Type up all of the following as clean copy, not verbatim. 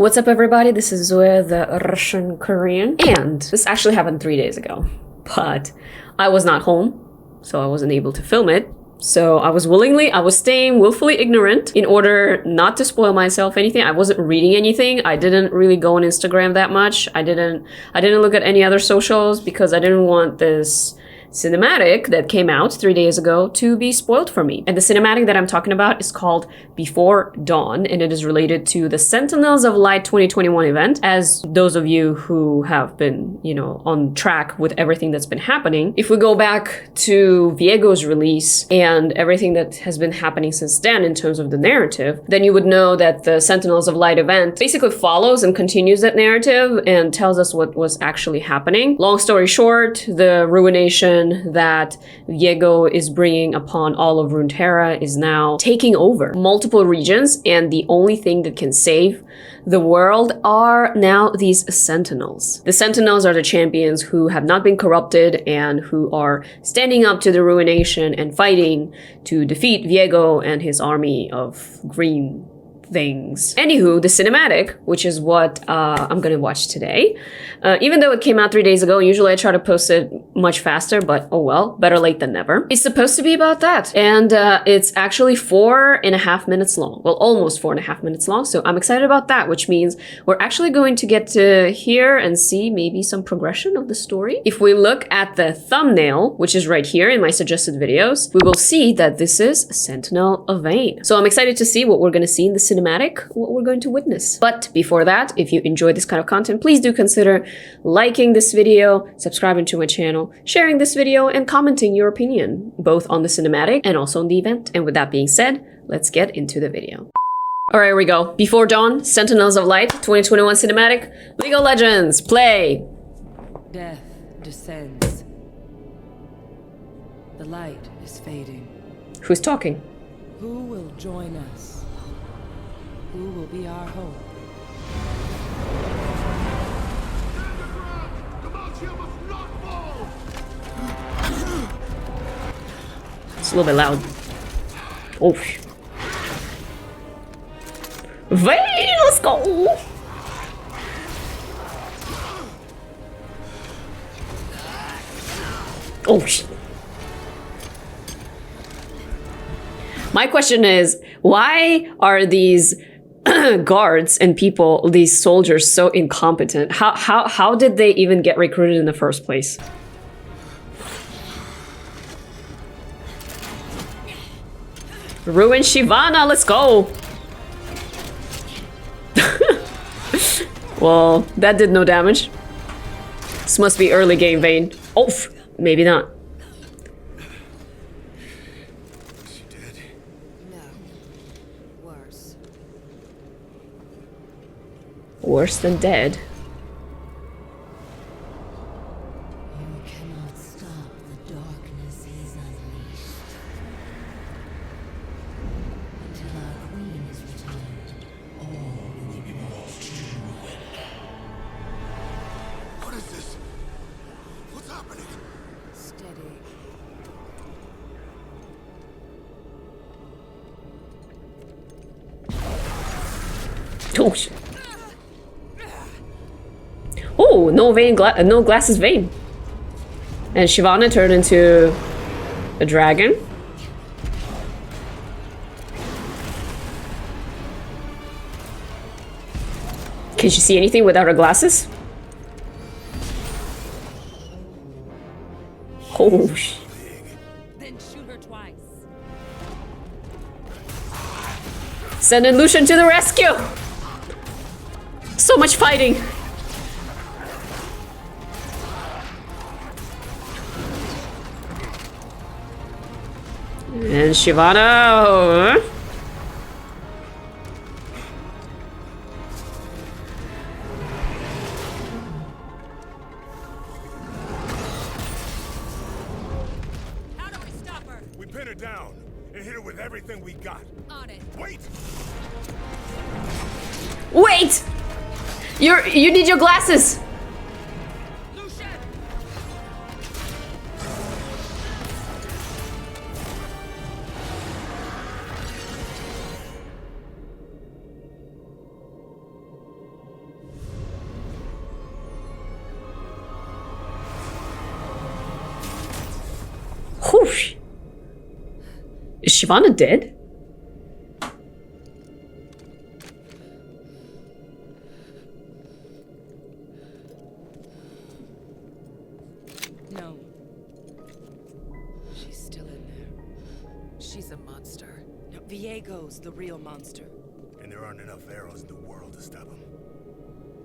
What's up everybody, this is Zoya, the Russian Korean, and this actually happened 3 days ago, but I was not home, so I wasn't able to film it. So I was staying willfully ignorant in order not to spoil myself anything. I wasn't reading anything. I didn't really go on Instagram that much. I didn't look at any other socials because I didn't want this cinematic that came out 3 days ago to be spoiled for me. And the cinematic that I'm talking about is called Before Dawn, and it is related to the Sentinels of Light 2021 event. As those of you who have been, on track with everything that's been happening, if we go back to Viego's release and everything that has been happening since then in terms of the narrative, then you would know that the Sentinels of Light event basically follows and continues that narrative and tells us what was actually happening. Long story short, the ruination that Viego is bringing upon all of Runeterra is now taking over multiple regions, and the only thing that can save the world are now these Sentinels. The Sentinels are the champions who have not been corrupted and who are standing up to the ruination and fighting to defeat Viego and his army of green things. Anywho, the cinematic, which is what I'm gonna watch today, even though it came out 3 days ago, usually I try to post it much faster, but oh well, better late than never. It's supposed to be about that, and it's actually 4.5 minutes long. Well, almost 4.5 minutes long, so I'm excited about that, which means we're actually going to get to hear and see maybe some progression of the story. If we look at the thumbnail, which is right here in my suggested videos, we will see that this is Sentinel of Light. So I'm excited to see what we're gonna see in the cinematic, what we're going to witness. But before that, if you enjoy this kind of content, please do consider liking this video, subscribing to my channel, sharing this video, and commenting your opinion, both on the cinematic and also on the event. And with that being said, let's get into the video. All right, here we go. Before Dawn, Sentinels of Light, 2021 cinematic, League of Legends, play! Death descends. The light is fading. Who's talking? Who will join us? Who will be our hope? It's a little bit loud. Oh. Vayne, let's go! Oh shit. My question is, why are these guards and people, these soldiers, so incompetent? How did they even get recruited in the first place? Ruin Shyvana, let's go! Well, that did no damage. This must be early game Vayne. Oh, maybe not. She dead? No. Worse. Worse than dead. You cannot stop the darkness is unleashed. Until our queen is returned, all will be lost to ruin. What is this? What's happening? Steady. Oh shit. Oh, no Vayne, no glasses Vayne. And Shyvana turned into a dragon. Can she see anything without her glasses? Oh shit. Then shoot her twice. Send in Lucian to the rescue! So much fighting! And Shyvana... How do we stop her? We pin her down and hit her with everything we got. On it. Wait! Wait! You need your glasses! Lucian! Oh, is Shyvana dead? No. She's still in there. She's a monster. No, Viego's the real monster. And there aren't enough arrows in the world to stop him.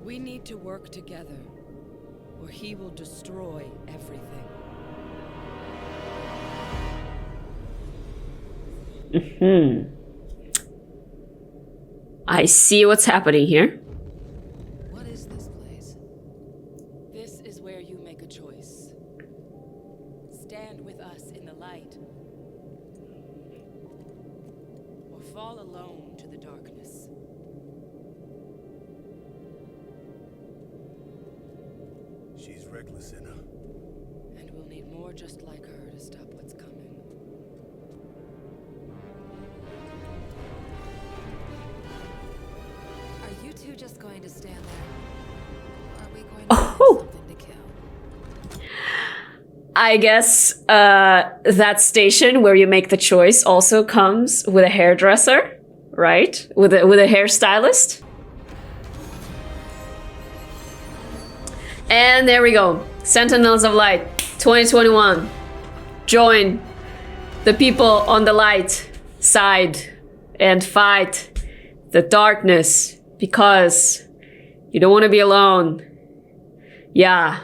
We need to work together, or he will destroy everything. I see what's happening here. What is this place? This is where you make a choice. Stand with us in the light, or fall alone to the darkness. She's reckless, Senna. And we'll need more just like her to stop what's coming. Are you two just going to stand there? Or are we going to Oh. find something to kill? I guess that station where you make the choice also comes with a hairdresser, right? With a hairstylist. And there we go. Sentinels of Light 2021. Join the people on the light side and fight the darkness because you don't want to be alone. Yeah.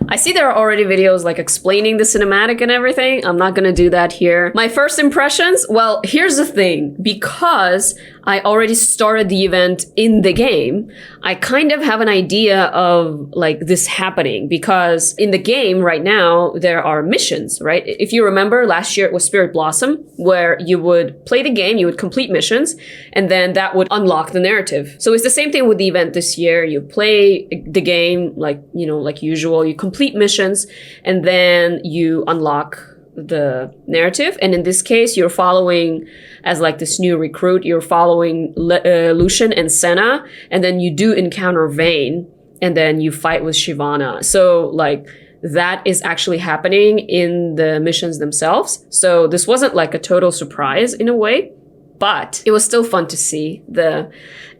I see there are already videos like explaining the cinematic and everything. I'm not gonna do that here. My first impressions, well, here's the thing. Because I already started the event in the game, I kind of have an idea of like this happening because in the game right now, there are missions, right? If you remember last year it was Spirit Blossom where you would play the game, you would complete missions, and then that would unlock the narrative. So it's the same thing with the event this year. You play the game like, you know, like usual, you complete missions, and then you unlock the narrative. And in this case, you're following as like this new recruit, you're following Lucian and Senna, and then you do encounter Vayne, and then you fight with Shyvana. So like that is actually happening in the missions themselves. So this wasn't like a total surprise in a way, but it was still fun to see the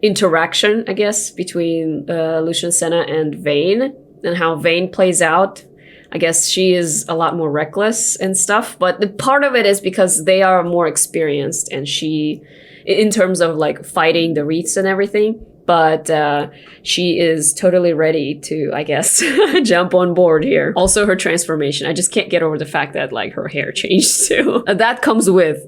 interaction, I guess, between Lucian, Senna, and Vayne, and how Vayne plays out. I guess she is a lot more reckless and stuff, but the part of it is because they are more experienced and she, in terms of like fighting the wreaths and everything, but she is totally ready to, I guess, jump on board here. Also her transformation. I just can't get over the fact that like her hair changed too. That comes with.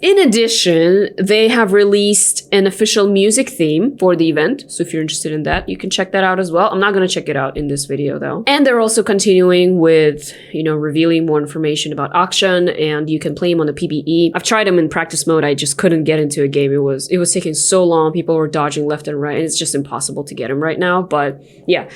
In addition, they have released an official music theme for the event. So if you're interested in that, you can check that out as well. I'm not going to check it out in this video though. And they're also continuing with, you know, revealing more information about auction, and you can play him on the PvE. I've tried him in practice mode. I just couldn't get into a game. It was taking so long. People were dodging left and right, and it's just impossible to get him right now. But yeah,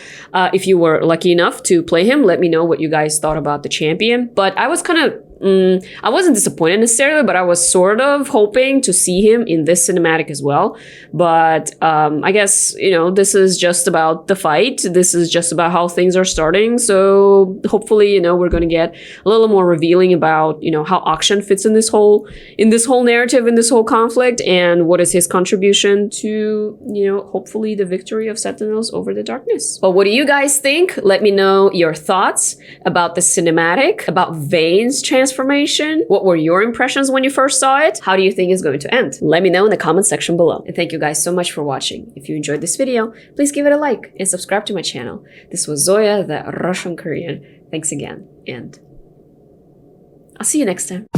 if you were lucky enough to play him, let me know what you guys thought about the champion. But I was kind of I wasn't disappointed necessarily, but I was sort of hoping to see him in this cinematic as well. But I guess, you know, this is just about the fight. This is just about how things are starting. So hopefully, you know, we're going to get a little more revealing about, you know, how auction fits in this whole narrative, in this whole conflict, and what is his contribution to, you know, hopefully the victory of Sentinels over the darkness. But what do you guys think? Let me know your thoughts about the cinematic, about Vayne's transformation. What were your impressions when you first saw it? How do you think it's going to end? Let me know in the comment section below. And thank you guys so much for watching. If you enjoyed this video, please give it a like and subscribe to my channel. This was Zoya, the Russian Korean. Thanks again, and I'll see you next time.